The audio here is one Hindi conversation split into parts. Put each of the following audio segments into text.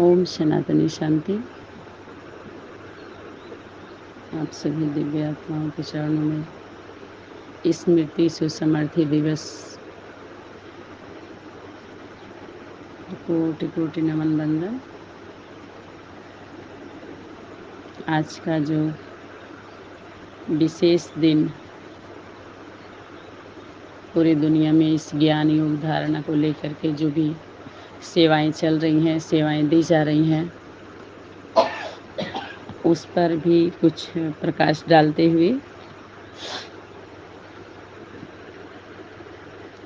ओम सनातनी शांति। आप सभी दिव्य आत्माओं के चरणों में स्मृति सुसमर्थी दिवस कोटि कोटि नमन बंदन। आज का जो विशेष दिन पूरी दुनिया में इस ज्ञान योग धारणा को लेकर के जो भी सेवाएं चल रही हैं, सेवाएं दी जा रही हैं, उस पर भी कुछ प्रकाश डालते हुए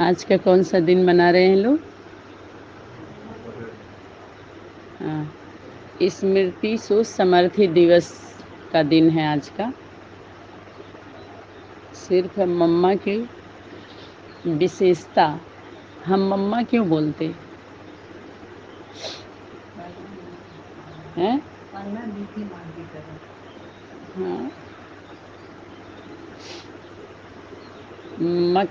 आज का कौन सा दिन मना रहे हैं लोग? स्मृति सुसमर्थी दिवस का दिन है आज का। सिर्फ मम्मा की विशेषता, हम मम्मा क्यों बोलते हैं? हाँ, माँ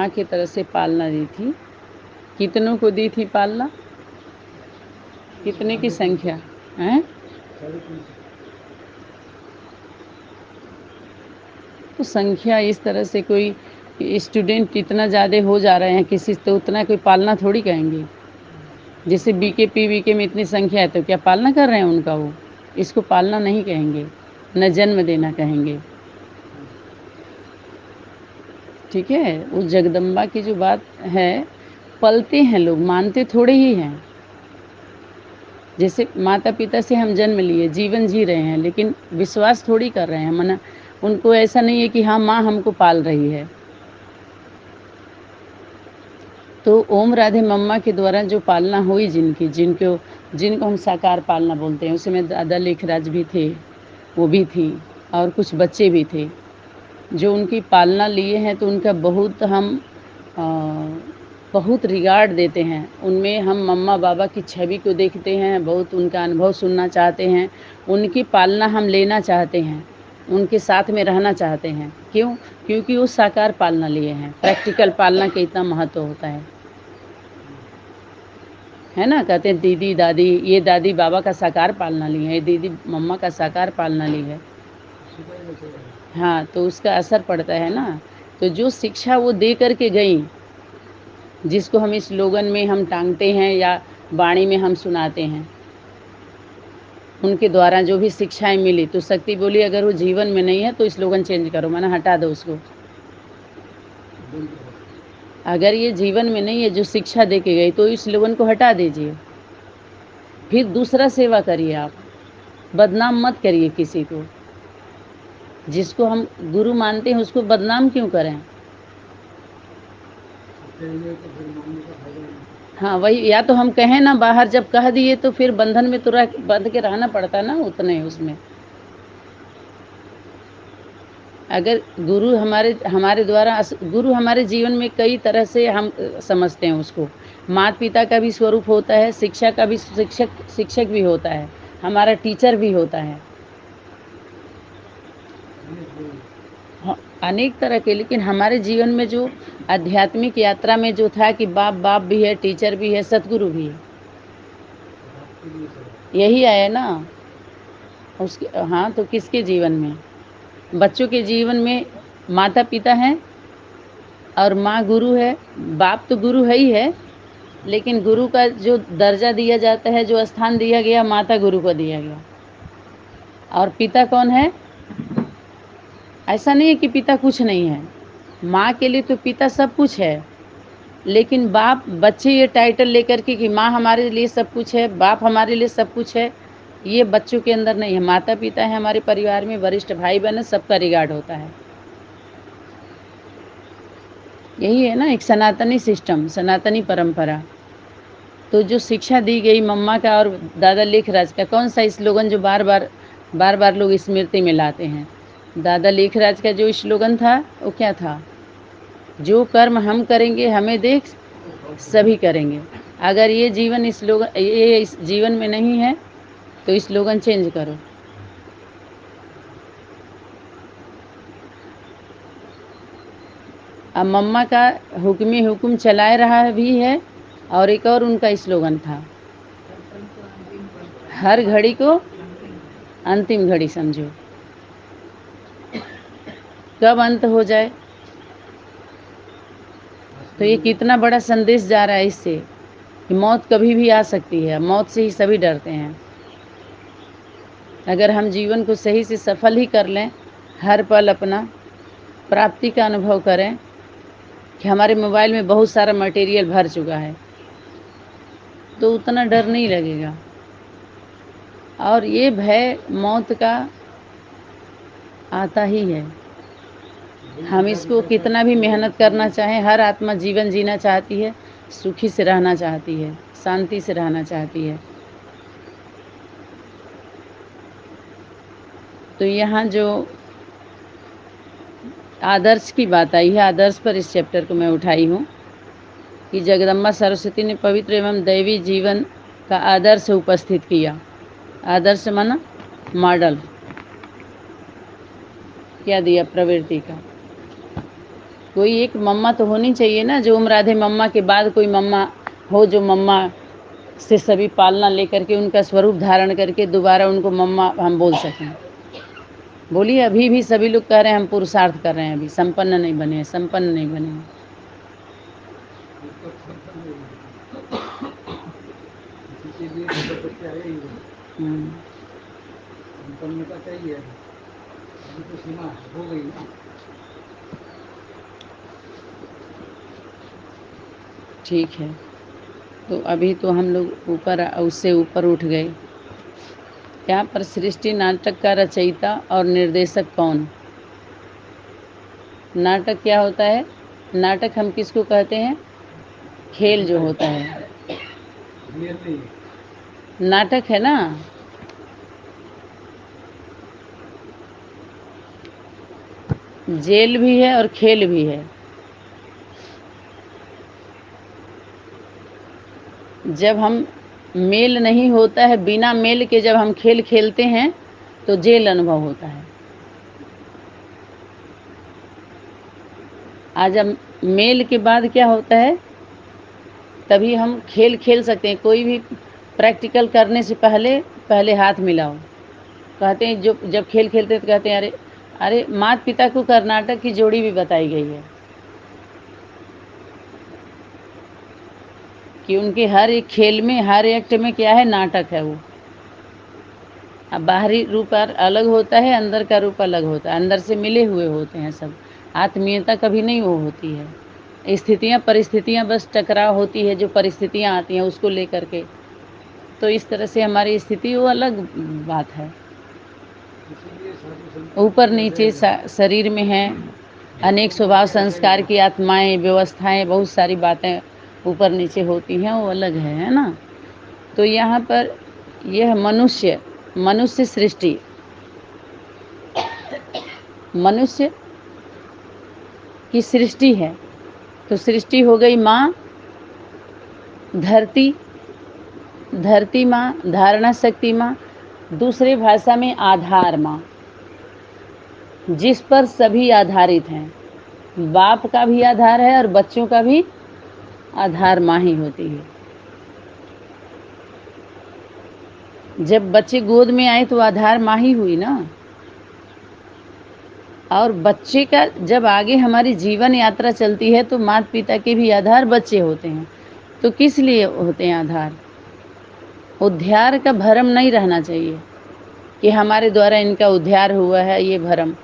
की तरह से पालना दी थी। कितनों को दी थी पालना? कितने की संख्या है? तो संख्या इस तरह से कोई स्टूडेंट इतना ज़्यादा हो जा रहे हैं किसी तो उतना कोई पालना थोड़ी कहेंगे। जैसे बीके में इतनी संख्या है तो क्या पालना कर रहे हैं उनका? वो इसको पालना नहीं कहेंगे, न जन्म देना कहेंगे। ठीक है, उस जगदम्बा की जो बात है, पलते हैं लोग, मानते थोड़े ही हैं। जैसे माता पिता से हम जन्म लिए, जीवन जी रहे हैं, लेकिन विश्वास थोड़ी कर रहे हैं। मना उनको ऐसा नहीं है कि हाँ माँ हमको पाल रही है। तो ओम राधे मम्मा के द्वारा जो पालना हुई जिनको हम साकार पालना बोलते हैं, उसमें दादा लेखराज भी थे, वो भी थी, और कुछ बच्चे भी थे जो उनकी पालना लिए हैं। तो उनका बहुत रिगार्ड देते हैं। उनमें हम मम्मा बाबा की छवि को देखते हैं, बहुत उनका अनुभव सुनना चाहते हैं, उनकी पालना हम लेना चाहते हैं, उनके साथ में रहना चाहते हैं। क्यों? क्योंकि वो साकार पालना लिए हैं। प्रैक्टिकल पालना का इतना महत्व होता है ना। कहते हैं दीदी दादी, ये दादी बाबा का साकार पालना ली है, ये दीदी मम्मा का साकार पालना ली है। हाँ, तो उसका असर पड़ता है ना। तो जो शिक्षा वो दे करके गई, जिसको हम इस स्लोगन में हम टांगते हैं या वाणी में हम सुनाते हैं, उनके द्वारा जो भी शिक्षाएं मिली, तो शक्ति बोली अगर वो जीवन में नहीं है तो स्लोगन चेंज करो, माना हटा दो उसको। अगर ये जीवन में नहीं है जो शिक्षा दे के गई, तो इस स्लोगन को हटा दीजिए, फिर दूसरा सेवा करिए। आप बदनाम मत करिए किसी को। जिसको हम गुरु मानते हैं उसको बदनाम क्यों करें? हाँ, वही। या तो हम कहें ना, बाहर जब कह दिए तो फिर बंधन में तो बंध के रहना पड़ता ना उतने उसमें। अगर गुरु हमारे द्वारा, गुरु हमारे जीवन में कई तरह से हम समझते हैं उसको। माता पिता का भी स्वरूप होता है, शिक्षा का भी शिक्षक भी होता है, हमारा टीचर भी होता है। हाँ, अनेक तरह के। लेकिन हमारे जीवन में जो आध्यात्मिक यात्रा में जो था कि बाप भी है, टीचर भी है, सतगुरु भी है, यही आया ना उसके। हाँ, तो किसके जीवन में? बच्चों के जीवन में माता पिता हैं और माँ गुरु है। बाप तो गुरु है ही है, लेकिन गुरु का जो दर्जा दिया जाता है, जो स्थान दिया गया, माता गुरु को दिया गया। और पिता कौन है? ऐसा नहीं है कि पिता कुछ नहीं है। माँ के लिए तो पिता सब कुछ है, लेकिन बाप, बच्चे ये टाइटल लेकर के कि माँ हमारे लिए सब कुछ है, बाप हमारे लिए सब कुछ है, ये बच्चों के अंदर नहीं है। माता पिता है, हमारे परिवार में वरिष्ठ भाई बहन, सबका रिगार्ड होता है। यही है ना एक सनातनी सिस्टम, सनातनी परंपरा। तो जो शिक्षा दी गई मम्मा का और दादा लेखराज का, कौन सा स्लोगन जो बार बार लोग स्मृति में लाते हैं? दादा लेखराज का जो स्लोगन था वो क्या था? जो कर्म हम करेंगे हमें देख सभी करेंगे। अगर ये इस जीवन में नहीं है तो स्लोगन चेंज करो। अब मम्मा का हुक्म चलाए रहा भी है, और एक और उनका स्लोगन था, हर घड़ी को अंतिम घड़ी समझो। कब अंत हो जाए, तो ये कितना बड़ा संदेश जा रहा है इससे कि मौत कभी भी आ सकती है। मौत से ही सभी डरते हैं। अगर हम जीवन को सही से सफल ही कर लें, हर पल अपना प्राप्ति का अनुभव करें कि हमारे मोबाइल में बहुत सारा मटेरियल भर चुका है, तो उतना डर नहीं लगेगा। और ये भय मौत का आता ही है। हम इसको कितना भी मेहनत करना चाहें, हर आत्मा जीवन जीना चाहती है, सुखी से रहना चाहती है, शांति से रहना चाहती है। तो यहाँ जो आदर्श की बात आई है, आदर्श पर इस चैप्टर को मैं उठाई हूँ कि जगदम्बा सरस्वती ने पवित्र एवं दैवी जीवन का आदर्श उपस्थित किया। आदर्श माना मॉडल, क्या दिया, प्रवृत्ति का। कोई एक मम्मा तो होनी चाहिए ना, जो राधे मम्मा के बाद कोई मम्मा हो, जो मम्मा से सभी पालना लेकर के उनका स्वरूप धारण करके दोबारा उनको मम्मा हम बोल सकें। बोलिए, अभी भी सभी लोग कह रहे हैं हम पुरुषार्थ कर रहे हैं, अभी संपन्न नहीं बने हैं, संपन्न नहीं बने हैं। संपन्नता चाहिए, अभी तो सीमा हो गई ना। ठीक है, तो अभी तो हम लोग ऊपर, उससे ऊपर उठ गए। यहाँ पर सृष्टि नाटक का रचयिता और निर्देशक कौन? नाटक क्या होता है? नाटक हम किसको कहते हैं? खेल जो होता है, नाटक है ना। जेल भी है और खेल भी है। जब हम मेल नहीं होता है, बिना मेल के जब हम खेल खेलते हैं तो जेल अनुभव होता है। आज हम मेल के बाद क्या होता है, तभी हम खेल खेल सकते हैं। कोई भी प्रैक्टिकल करने से पहले हाथ मिलाओ। कहते हैं जो जब खेल खेलते हैं तो कहते हैं अरे अरे, माता पिता को कर्नाटक की जोड़ी भी बताई गई है कि उनके हर एक खेल में, हर एक्ट में क्या है, नाटक है वो। अब बाहरी रूप अलग होता है, अंदर का रूप अलग होता है, अंदर से मिले हुए होते हैं सब। आत्मीयता कभी नहीं वो होती है। स्थितियाँ परिस्थितियाँ बस टकराव होती है, जो परिस्थितियाँ आती हैं उसको लेकर के। तो इस तरह से हमारी स्थिति वो अलग बात है। ऊपर नीचे शरीर में है अनेक स्वभाव संस्कार की आत्माएं, व्यवस्थाएं, बहुत सारी बातें ऊपर नीचे होती हैं, वो अलग है ना। तो यहाँ पर यह मनुष्य सृष्टि, मनुष्य की सृष्टि है। तो सृष्टि हो गई माँ धरती, धरती माँ, धारणा शक्ति माँ, दूसरे भाषा में आधार माँ, जिस पर सभी आधारित हैं। बाप का भी आधार है और बच्चों का भी आधार माँ ही होती है। जब बच्चे गोद में आए तो आधार माँ ही हुई ना। और बच्चे का जब आगे हमारी जीवन यात्रा चलती है तो माता पिता के भी आधार बच्चे होते हैं। तो किस लिए होते हैं आधार? उद्धार का भ्रम नहीं रहना चाहिए कि हमारे द्वारा इनका उद्धार हुआ है, ये भ्रम।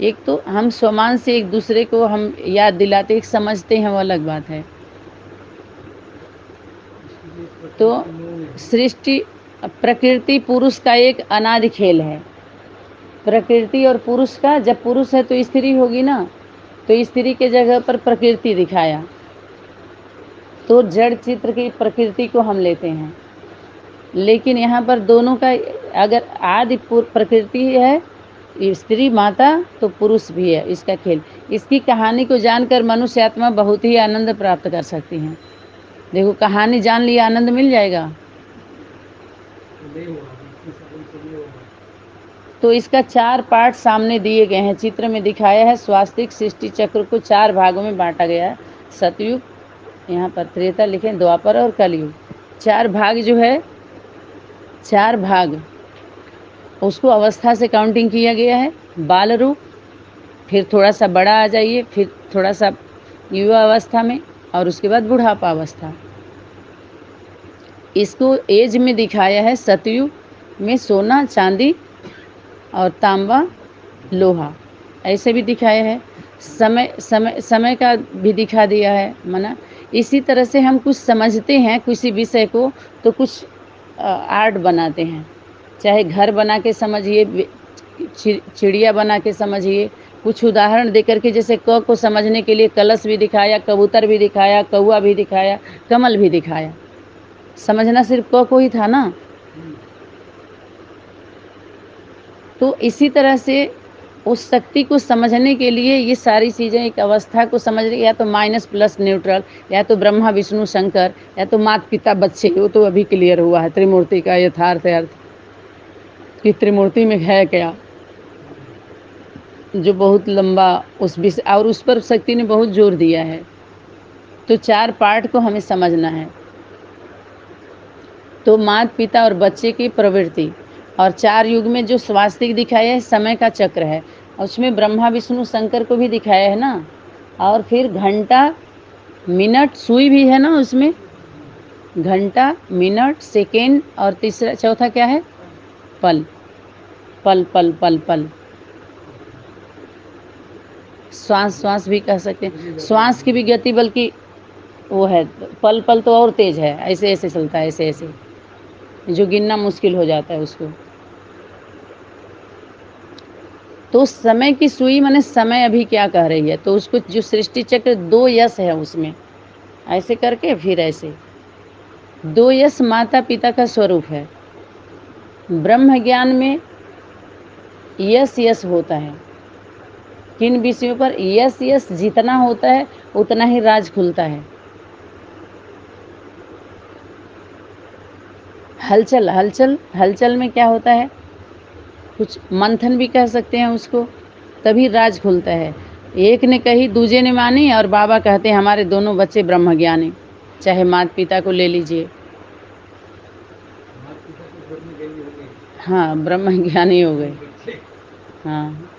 एक तो हम स्वमान से एक दूसरे को हम याद दिलाते, एक समझते हैं, वो अलग बात है। तो सृष्टि, प्रकृति पुरुष का एक अनादि खेल है। प्रकृति और पुरुष का, जब पुरुष है तो स्त्री होगी ना, तो स्त्री के जगह पर प्रकृति दिखाया, तो जड़ चित्र की प्रकृति को हम लेते हैं। लेकिन यहाँ पर दोनों का, अगर आदि प्रकृति है स्त्री माता, तो पुरुष भी है। इसका खेल, इसकी कहानी को जानकर मनुष्य आत्मा बहुत ही आनंद प्राप्त कर सकती है। देखो, कहानी जान लिया, आनंद मिल जाएगा। तो इसका 4 पार्ट सामने दिए गए हैं, चित्र में दिखाया है। स्वास्तिक सृष्टि चक्र को 4 भागों में बांटा गया है। सतयुग, यहाँ पर त्रेता लिखे, द्वापर और कलयुग, 4 भाग जो है 4 भाग, उसको अवस्था से काउंटिंग किया गया है। बाल रूप, फिर थोड़ा सा बड़ा आ जाइए, फिर थोड़ा सा युवा अवस्था में, और उसके बाद बुढ़ापा अवस्था। इसको एज में दिखाया है। सतयुग में सोना, चांदी और तांबा, लोहा, ऐसे भी दिखाया है। समय का भी दिखा दिया है। माना इसी तरह से हम कुछ समझते हैं किसी विषय को, तो कुछ आर्ट बनाते हैं। चाहे घर बना के समझिए, चिड़िया बना के समझिए, कुछ उदाहरण देकर के, जैसे क को समझने के लिए कलश भी दिखाया, कबूतर भी दिखाया, कौआ भी दिखाया, कमल भी दिखाया। समझना सिर्फ क को ही था ना। तो इसी तरह से उस शक्ति को समझने के लिए ये सारी चीज़ें, एक अवस्था को समझ, या तो माइनस प्लस न्यूट्रल, या तो ब्रह्मा विष्णु शंकर, या तो माता पिता बच्चे, वो तो अभी क्लियर हुआ है त्रिमूर्ति का यथार्थ अर्थ कि त्रिमूर्ति में है क्या, जो बहुत लंबा उस विषय, और उस पर शक्ति ने बहुत जोर दिया है। तो 4 पार्ट को हमें समझना है। तो माता पिता और बच्चे की प्रवृत्ति, और 4 युग में जो स्वास्तिक दिखाया है, समय का चक्र है, उसमें ब्रह्मा विष्णु शंकर को भी दिखाया है ना। और फिर घंटा, मिनट, सुई भी है ना उसमें, घंटा, मिनट, सेकेंड, और तीसरा चौथा क्या है, पल। पल पल पल पल, श्वास भी कह सकते हैं। श्वास की भी गति बल्कि वो है, पल पल तो और तेज है, ऐसे ऐसे चलता है, ऐसे ऐसे, जो गिनना मुश्किल हो जाता है उसको। तो समय की सुई माने समय अभी क्या कह रही है, तो उसको जो सृष्टि चक्र 2 यश है उसमें, ऐसे करके फिर ऐसे 2 यश माता पिता का स्वरूप है। ब्रह्म ज्ञान में यश यश होता है। किन विषयों पर यश यश जितना होता है उतना ही राज खुलता है। हलचल, हलचल, हलचल में क्या होता है, कुछ मंथन भी कह सकते हैं उसको, तभी राज खुलता है। एक ने कही, दूजे ने मानी, और बाबा कहते हैं हमारे दोनों बच्चे ब्रह्मज्ञानी। चाहे माता पिता को ले लीजिए, हाँ ब्रह्मज्ञानी हो गए, हाँ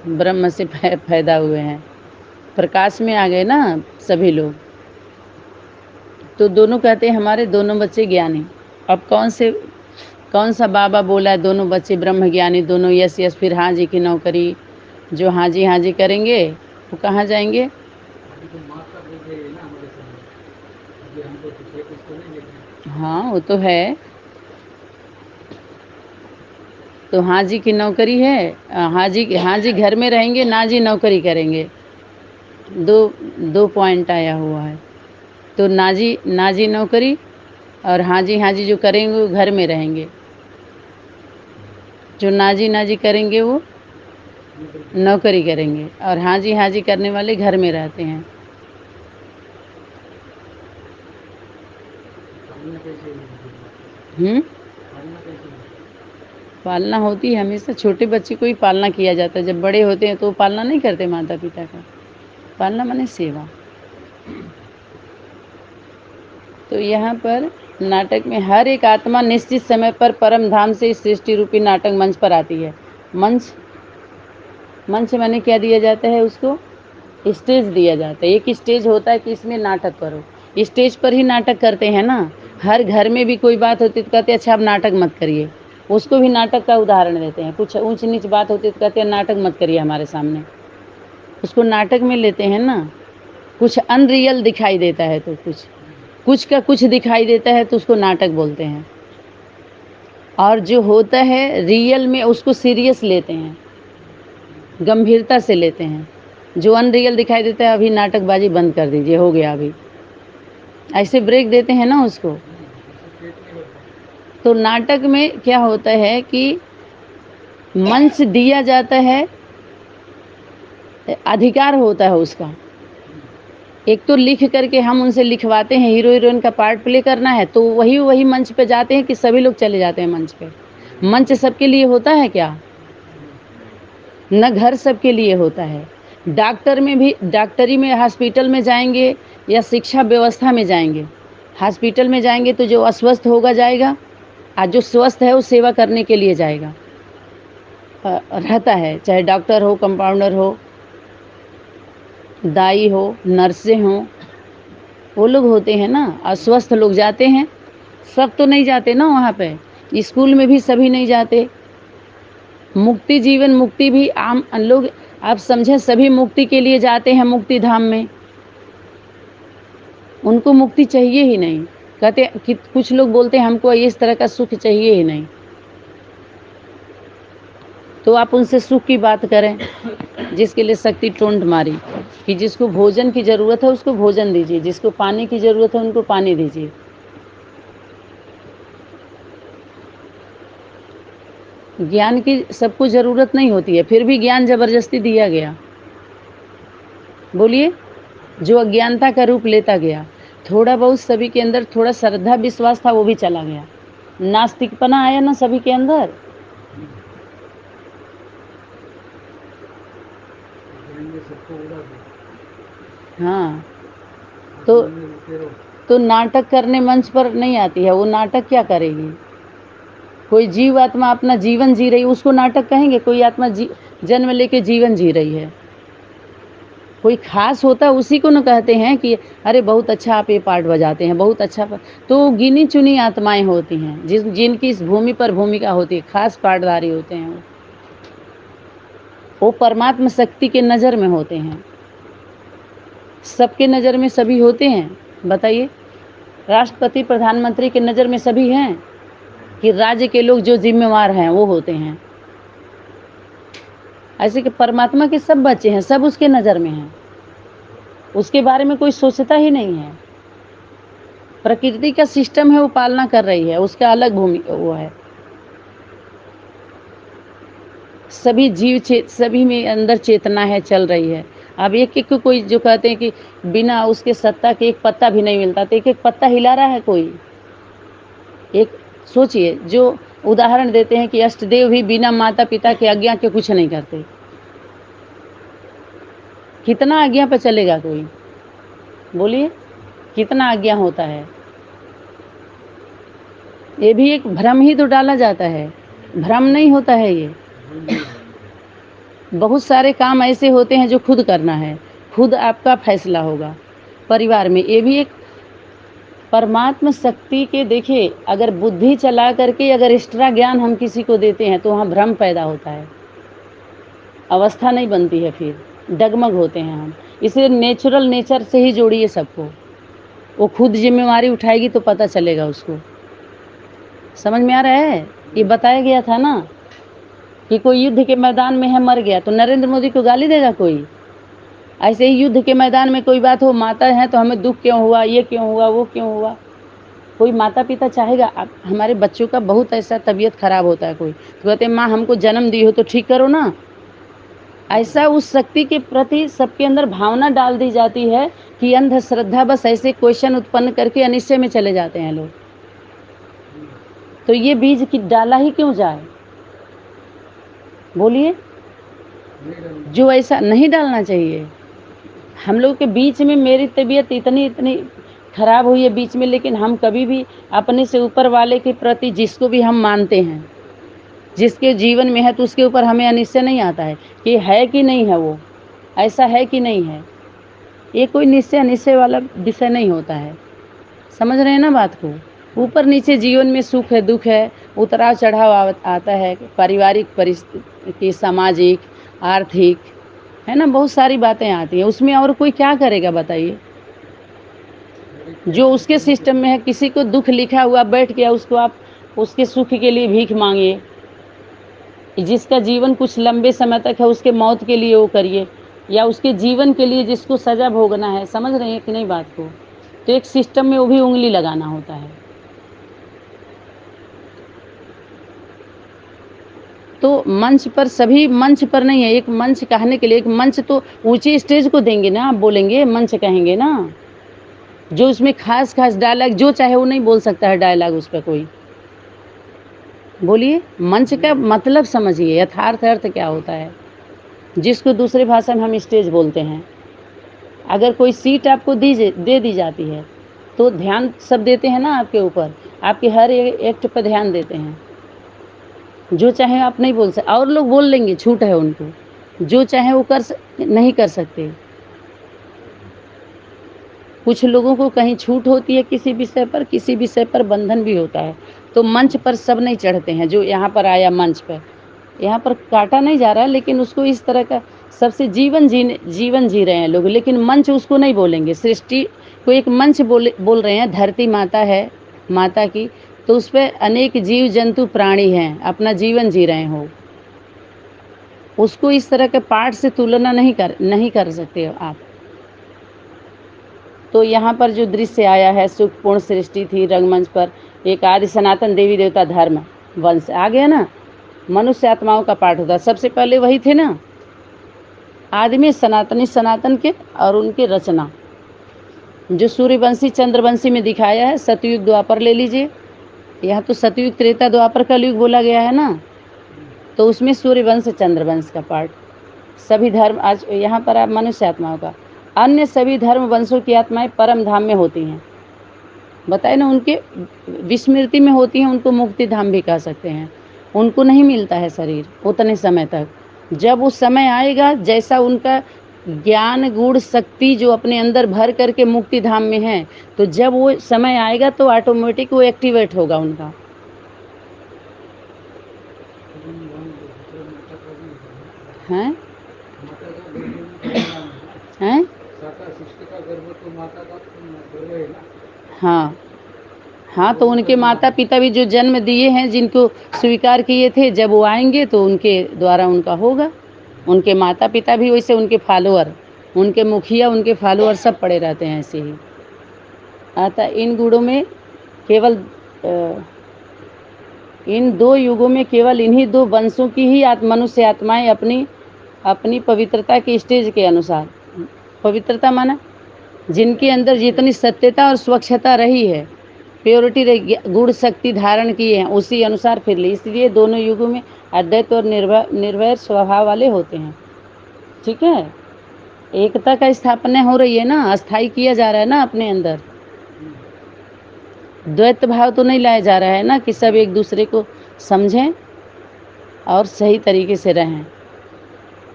ब्रह्म से पैदा हुए हैं, प्रकाश में आ गए ना सभी लोग। तो दोनों कहते हैं हमारे दोनों बच्चे ज्ञानी। अब कौन सा बाबा बोला है दोनों बच्चे ब्रह्म ज्ञानी, दोनों यस यस, फिर हाँ जी की नौकरी, जो हाँ जी करेंगे वो कहाँ जाएंगे। हाँ वो तो है। तो हाँ जी की नौकरी है, हाँ जी घर में रहेंगे, ना जी नौकरी करेंगे। दो पॉइंट आया हुआ है। तो ना जी नौकरी, और हाँ जी जो करेंगे वो घर में रहेंगे। जो ना जी करेंगे वो नौकरी करेंगे, और हाँ जी करने वाले घर में रहते हैं। पालना होती है हमेशा, छोटे बच्चे को ही पालना किया जाता है। जब बड़े होते हैं तो पालना नहीं करते माता पिता का। पालना माने सेवा। तो यहाँ पर नाटक में हर एक आत्मा निश्चित समय पर परम धाम से इस सृष्टि रूपी नाटक मंच पर आती है। मंच माने क्या दिया जाता है उसको, स्टेज दिया जाता है। एक स्टेज होता है कि इसमें नाटक करो, स्टेज पर ही नाटक करते हैं ना। हर घर में भी कोई बात होती तो कहते हैं अच्छा अब नाटक मत करिए, उसको भी नाटक का उदाहरण देते हैं। कुछ ऊंच नीच बात होती तो कहते हैं नाटक मत करिए हमारे सामने, उसको नाटक में लेते हैं ना। कुछ अनरियल दिखाई देता है तो कुछ का कुछ दिखाई देता है तो उसको नाटक बोलते हैं। और जो होता है रियल में उसको सीरियस लेते हैं, गंभीरता से लेते हैं। जो अनरियल दिखाई देता है अभी नाटकबाजी बंद कर दीजिए, हो गया अभी, ऐसे ब्रेक देते हैं ना उसको। तो नाटक में क्या होता है कि मंच दिया जाता है, अधिकार होता है उसका। एक तो लिख करके हम उनसे लिखवाते हैं, हीरो हीरोइन का पार्ट प्ले करना है, तो वही मंच पे जाते हैं कि सभी लोग चले जाते हैं मंच पे। मंच सबके लिए होता है क्या, न घर सबके लिए होता है। डॉक्टर में भी, डॉक्टरी में, हॉस्पिटल में जाएंगे या शिक्षा व्यवस्था में जाएंगे। हॉस्पिटल में जाएंगे तो जो अस्वस्थ होगा जाएगा, आज जो स्वस्थ है वो सेवा करने के लिए जाएगा, रहता है, चाहे डॉक्टर हो, कंपाउंडर हो, दाई हो, नर्सें हों, वो लोग होते हैं ना। अस्वस्थ लोग जाते हैं, सब तो नहीं जाते ना वहाँ पे, स्कूल में भी सभी नहीं जाते। मुक्ति जीवन मुक्ति भी आम लोग, आप समझें, सभी मुक्ति के लिए जाते हैं मुक्ति धाम में, उनको मुक्ति चाहिए ही नहीं। कहते कि कुछ लोग बोलते हैं हमको इस तरह का सुख चाहिए ही नहीं, तो आप उनसे सुख की बात करें। जिसके लिए शक्ति टोंट मारी कि जिसको भोजन की ज़रूरत है उसको भोजन दीजिए, जिसको पानी की ज़रूरत है उनको पानी दीजिए। ज्ञान की सबको ज़रूरत नहीं होती है, फिर भी ज्ञान ज़बरदस्ती दिया गया। बोलिए, जो अज्ञानता का रूप लेता गया। थोड़ा बहुत सभी के अंदर थोड़ा श्रद्धा विश्वास था, वो भी चला गया। नास्तिकपना आया ना सभी के अंदर। हाँ, तो नाटक करने मंच पर नहीं आती है, वो नाटक क्या करेगी। कोई जीव आत्मा अपना जीवन जी रही, उसको नाटक कहेंगे? कोई आत्मा जन्म लेके जीवन जी रही है, कोई खास होता है उसी को न कहते हैं कि अरे बहुत अच्छा आप ये पार्ट बजाते हैं, बहुत अच्छा। तो गिनी चुनी आत्माएं होती हैं जिनकी इस भूमि पर भूमिका होती है, खास पार्टधारी होते हैं वो परमात्मा शक्ति के नज़र में होते हैं। सबके नज़र में सभी होते हैं? बताइए, राष्ट्रपति प्रधानमंत्री के नज़र में सभी हैं कि राज्य के लोग जो जिम्मेवार हैं वो होते हैं? ऐसे कि परमात्मा के सब बच्चे हैं, सब उसके नज़र में हैं, उसके बारे में कोई सोचता ही नहीं है। प्रकृति का सिस्टम है, वो पालना कर रही है, उसका अलग भूमिका वो है। सभी जीव सभी में अंदर चेतना है, चल रही है। अब एक एक को कोई जो कहते हैं कि बिना उसके सत्ता के एक पत्ता भी नहीं मिलता, तो एक एक पत्ता हिला रहा है कोई। एक सोचिए, जो उदाहरण देते हैं कि अष्टदेव भी बिना माता पिता के आज्ञा के कुछ नहीं करते। कितना आज्ञा पर चलेगा कोई? बोलिए, कितना आज्ञा होता है? ये भी एक भ्रम ही तो डाला जाता है, भ्रम नहीं होता है ये। बहुत सारे काम ऐसे होते हैं जो खुद करना है, खुद आपका फैसला होगा परिवार में। ये भी एक परमात्मा शक्ति के, देखिए, अगर बुद्धि चला करके अगर एक्स्ट्रा ज्ञान हम किसी को देते हैं तो वहाँ भ्रम पैदा होता है, अवस्था नहीं बनती है, फिर डगमग होते हैं हम। इसलिए नेचुरल नेचर से ही जोड़िए सबको, वो खुद जिम्मेवारी उठाएगी तो पता चलेगा उसको। समझ में आ रहा है? ये बताया गया था ना कि कोई युद्ध के मैदान में है, मर गया, तो नरेंद्र मोदी को गाली देगा कोई? ऐसे ही युद्ध के मैदान में कोई बात हो, माता है तो हमें दुख क्यों हुआ, ये क्यों हुआ, वो क्यों हुआ? कोई माता पिता चाहेगा? हमारे बच्चों का बहुत ऐसा तबीयत खराब होता है, कोई तो कहते हैं माँ हमको जन्म दी हो तो ठीक करो ना। ऐसा उस शक्ति के प्रति सबके अंदर भावना डाल दी जाती है कि अंधश्रद्धा, बस ऐसे क्वेश्चन उत्पन्न करके अनिश्चय में चले जाते हैं लोग। तो ये बीज की डाला ही क्यों जाए? बोलिए, जो ऐसा नहीं डालना चाहिए। हम लोग के बीच में मेरी तबीयत इतनी खराब हुई है बीच में, लेकिन हम कभी भी अपने से ऊपर वाले के प्रति, जिसको भी हम मानते हैं, जिसके जीवन में है, तो उसके ऊपर हमें अनिश्चय नहीं आता है कि है कि नहीं है, वो ऐसा है कि नहीं है। ये कोई निश्चय अनिश्चय वाला विषय नहीं होता है। समझ रहे हैं ना बात को? ऊपर नीचे जीवन में सुख है, दुख है, उतराव चढ़ाव आता है, पारिवारिक परिस्थिति, सामाजिक, आर्थिक, है ना, बहुत सारी बातें आती हैं उसमें। और कोई क्या करेगा बताइए? जो उसके सिस्टम में है, किसी को दुख लिखा हुआ बैठ गया, उसको आप उसके सुख के लिए भीख मांगिए। जिसका जीवन कुछ लंबे समय तक है, उसके मौत के लिए वो करिए, या उसके जीवन के लिए जिसको सजा भोगना है। समझ रहे हैं कि नहीं बात को? तो एक सिस्टम में वो भी उंगली लगाना होता है। तो मंच पर, सभी मंच पर नहीं है। एक मंच कहने के लिए एक मंच तो ऊंची स्टेज को देंगे ना, आप बोलेंगे, मंच कहेंगे ना। जो उसमें खास खास डायलॉग जो चाहे वो नहीं बोल सकता है डायलॉग उस पर कोई। बोलिए, मंच का मतलब समझिए, यथार्थ अर्थ क्या होता है, जिसको दूसरी भाषा में हम स्टेज बोलते हैं। अगर कोई सीट आपको दे दी जाती है तो ध्यान सब देते हैं ना आपके ऊपर। आपके हर एक्ट पर ध्यान देते हैं। जो चाहे आप नहीं बोल सकते, और लोग बोल लेंगे, छूट है उनको, जो चाहे वो नहीं कर सकते। कुछ लोगों को कहीं छूट होती है किसी विषय पर बंधन भी होता है। तो मंच पर सब नहीं चढ़ते हैं। जो यहाँ पर आया मंच पर, यहाँ पर काटा नहीं जा रहा है, लेकिन उसको इस तरह का सबसे जीवन जी रहे हैं लोग, लेकिन मंच उसको नहीं बोलेंगे। सृष्टि को एक मंच बोल रहे हैं। धरती माता है, माता की, तो उस पर अनेक जीव जंतु प्राणी हैं, अपना जीवन जी रहे हो। उसको इस तरह के पाठ से तुलना नहीं कर सकते आप। तो यहाँ पर जो दृश्य आया है, सुखपूर्ण सृष्टि थी रंगमंच पर, एक आदि सनातन देवी देवता धर्म वंश आ गया ना। मनुष्य आत्माओं का पाठ होता, सबसे पहले वही थे ना आदमी, सनातन के और उनके रचना। जो सूर्यवंशी चंद्रवंशी में दिखाया है, सतयुग द्वापर ले लीजिए। यहाँ तो सतयुग त्रेता द्वापर कलयुग बोला गया है ना, तो उसमें सूर्यवंश चंद्रवंश का पाठ। सभी धर्म आज यहाँ पर आप मनुष्य आत्माओं का, अन्य सभी धर्म वंशों की आत्माएं परम धाम में होती हैं। बताए ना, उनके विस्मृति में होती हैं, उनको मुक्ति धाम भी कह सकते हैं। उनको नहीं मिलता है शरीर उतने समय तक। जब वो समय आएगा, जैसा उनका ज्ञान गुण शक्ति जो अपने अंदर भर करके मुक्ति धाम में है, तो जब वो समय आएगा तो ऑटोमेटिक वो एक्टिवेट होगा उनका। हैं हैं हाँ हाँ, तो उनके माता पिता भी जो जन्म दिए हैं, जिनको स्वीकार किए थे, जब वो आएंगे तो उनके द्वारा उनका होगा। उनके माता पिता भी वैसे, उनके फॉलोअर, उनके मुखिया, उनके फॉलोअर सब पड़े रहते हैं ऐसे ही। अतः इन गुणों में केवल इन दो युगों में केवल इन्हीं दो वंशों की ही मनुष्य आत्माएं अपनी पवित्रता के स्टेज के अनुसार, पवित्रता माना जिनके अंदर जितनी सत्यता और स्वच्छता रही है, प्योरिटी रही, गुण शक्ति धारण किए हैं, उसी अनुसार फिर ली। इसलिए दोनों युगों में अद्वैत और निर्वैर स्वभाव वाले होते हैं। ठीक है, एकता का स्थापना हो रही है ना, अस्थाई किया जा रहा है ना अपने अंदर। द्वैत भाव तो नहीं लाया जा रहा है ना, कि सब एक दूसरे को समझें और सही तरीके से रहें।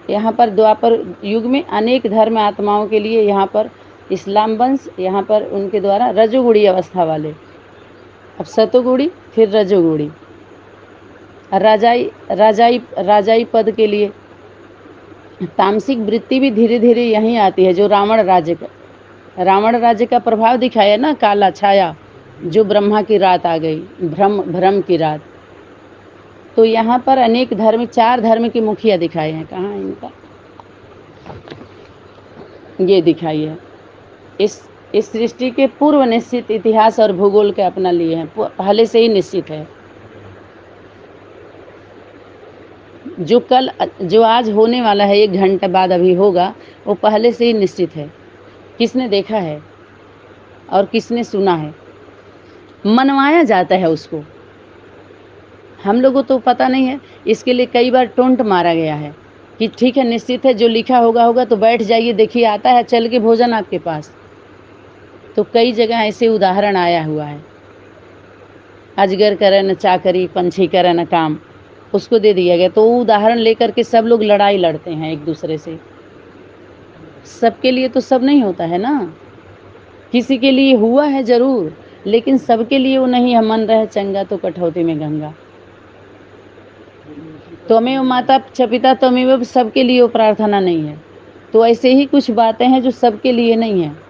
यहाँ पर द्वापर युग में अनेक धर्म आत्माओं के लिए, यहाँ पर इस्लाम वंश, यहाँ पर उनके द्वारा रजोगुणी अवस्था वाले, अब सतोगुणी फिर रजोगुणी, राजाई पद के लिए तामसिक वृत्ति भी धीरे धीरे यहीं आती है। जो रावण राज्य का प्रभाव दिखाया ना, काला छाया, जो ब्रह्मा की रात आ गई, भ्रम की रात। तो यहाँ पर अनेक धर्म, 4 धर्म के मुखिया दिखाए हैं। कहाँ इनका, ये दिखाई है। इस सृष्टि के पूर्व निश्चित इतिहास और भूगोल के अपना लिए हैं, पहले से ही निश्चित है। जो आज होने वाला है, 1 घंटे बाद अभी होगा, वो पहले से ही निश्चित है। किसने देखा है और किसने सुना है, मनवाया जाता है उसको। हम लोगों को तो पता नहीं है, इसके लिए कई बार टोंट मारा गया है कि ठीक है, निश्चित है, जो लिखा होगा तो बैठ जाइए, देखिए आता है चल के भोजन आपके पास। तो कई जगह ऐसे उदाहरण आया हुआ है। अजगर करे न चाकरी, पंछी करे न काम, उसको दे दिया गया। तो वो उदाहरण लेकर के सब लोग लड़ाई लड़ते हैं एक दूसरे से। सबके लिए तो सब नहीं होता है ना, किसी के लिए हुआ है जरूर, लेकिन सबके लिए वो नहीं है। मन रहे चंगा तो कठौती में गंगा। त्वमेव माता च पिता त्वमेव, सबके लिए वो प्रार्थना नहीं है। तो ऐसे ही कुछ बातें हैं जो सबके लिए नहीं है।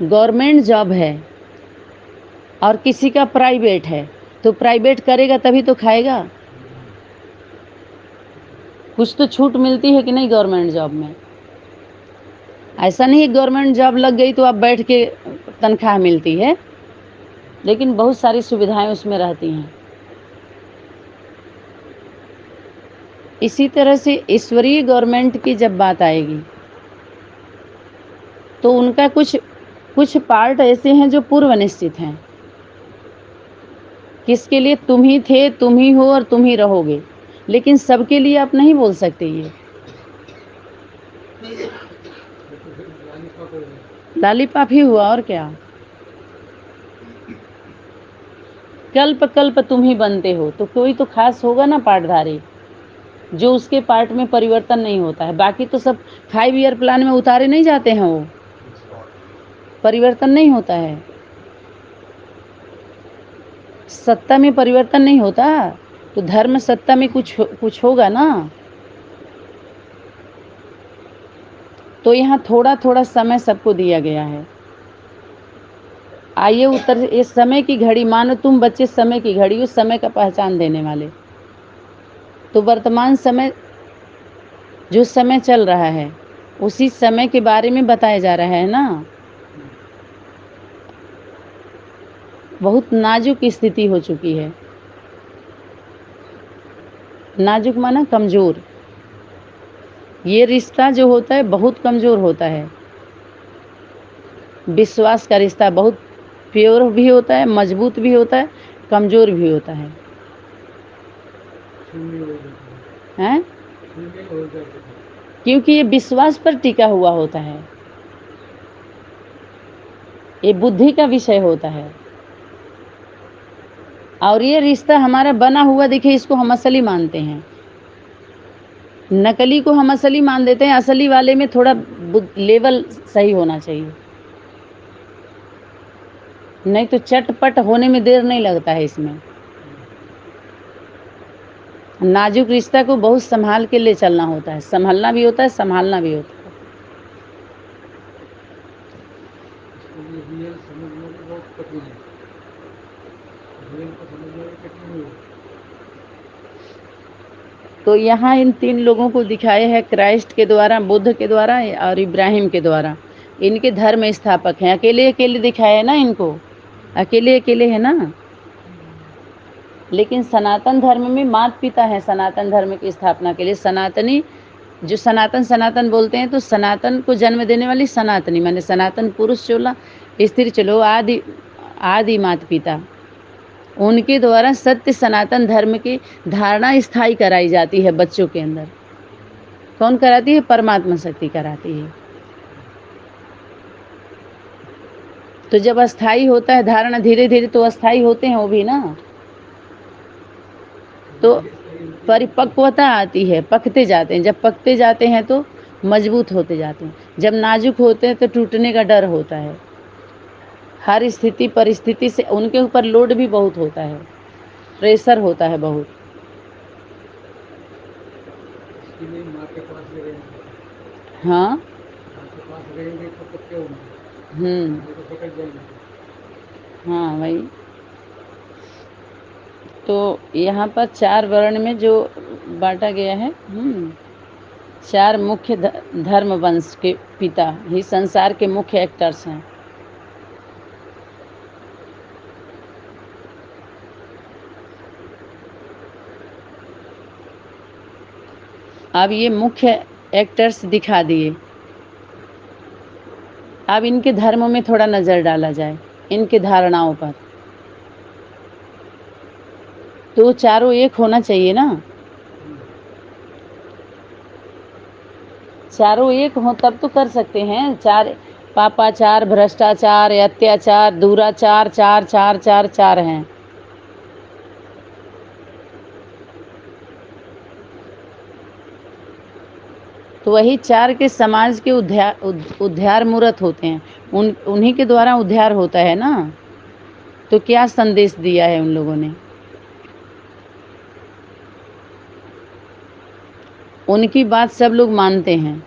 गवर्नमेंट जॉब है और किसी का प्राइवेट है, तो प्राइवेट करेगा तभी तो खाएगा। कुछ तो छूट मिलती है कि नहीं गवर्नमेंट जॉब में। ऐसा नहीं है गवर्नमेंट जॉब लग गई तो आप बैठ के तनख्वाह मिलती है, लेकिन बहुत सारी सुविधाएं उसमें रहती हैं। इसी तरह से ईश्वरीय गवर्नमेंट की जब बात आएगी, तो उनका कुछ पार्ट ऐसे हैं जो पूर्व निश्चित हैं, किसके लिए तुम ही थे, तुम ही हो और तुम ही रहोगे। लेकिन सबके लिए आप नहीं बोल सकते ये। लॉलीपॉप ही हुआ और क्या। कल्प कल्प तुम ही बनते हो, तो कोई तो खास होगा ना पार्टधारी, जो उसके पार्ट में परिवर्तन नहीं होता है। बाकी तो सब 5 ईयर प्लान में उतारे नहीं जाते हैं, वो परिवर्तन नहीं होता है। सत्ता में परिवर्तन नहीं होता, तो धर्म सत्ता में कुछ होगा ना। तो यहाँ थोड़ा थोड़ा समय सबको दिया गया है। आइए उत्तर, इस समय की घड़ी, मानो तुम बच्चे समय की घड़ी, उस समय का पहचान देने वाले। तो वर्तमान समय, जो समय चल रहा है, उसी समय के बारे में बताया जा रहा है ना। बहुत नाजुक स्थिति हो चुकी है। नाजुक माना कमजोर। ये रिश्ता जो होता है बहुत कमजोर होता है। विश्वास का रिश्ता बहुत प्योर भी होता है, मजबूत भी होता है, कमजोर भी होता है। हैं? क्योंकि ये विश्वास पर टिका हुआ होता है, ये बुद्धि का विषय होता है। और ये रिश्ता हमारा बना हुआ, देखिए इसको हम असली मानते हैं। नकली को हम असली मान देते हैं, असली वाले में थोड़ा लेवल सही होना चाहिए, नहीं तो चटपट होने में देर नहीं लगता है इसमें। नाजुक रिश्ता को बहुत संभाल के ले चलना होता है, संभालना भी होता है, संभालना भी होता है। तो यहाँ इन 3 लोगों को दिखाया है क्राइस्ट के द्वारा, बुद्ध के द्वारा और इब्राहिम के द्वारा। इनके धर्म स्थापक हैं। अकेले अकेले दिखाया है ना इनको, अकेले अकेले है ना। लेकिन सनातन धर्म में माता पिता है सनातन धर्म की स्थापना के लिए। सनातनी, जो सनातन सनातन बोलते हैं, तो सनातन को जन्म देने वाली सनातनी, माने सनातन पुरुष चलो स्त्री चलो, आदि आदि माता पिता, उनके द्वारा सत्य सनातन धर्म की धारणा स्थायी कराई जाती है बच्चों के अंदर। कौन कराती है? परमात्मा शक्ति कराती है। तो जब अस्थाई होता है धारणा, धीरे धीरे तो अस्थाई होते हैं वो भी ना, तो परिपक्वता आती है, पकते जाते हैं। जब पकते जाते हैं तो मजबूत होते जाते हैं। जब नाजुक होते हैं तो टूटने का डर होता है। हर स्थिति परिस्थिति से उनके ऊपर लोड भी बहुत होता है, प्रेशर होता है बहुत। हाँ, हाँ वही। तो यहाँ पर 4 वर्ण में जो बांटा गया है, 4 मुख्य धर्म वंश के पिता ही संसार के मुख्य एक्टर्स हैं। अब ये मुख्य एक्टर्स दिखा दिए। अब इनके धर्मों में थोड़ा नजर डाला जाए, इनके धारणाओं पर। तो चारों एक होना चाहिए ना, चारों एक हो तब तो कर सकते हैं। 4 पापाचार, भ्रष्टाचार, अत्याचार, दुराचार, 4 4 4 4 हैं। तो वही 4 के समाज के उद्धार मूर्त होते हैं, उन्हीं के द्वारा उद्धार होता है ना। तो क्या संदेश दिया है उन लोगों ने? उनकी बात सब लोग मानते हैं।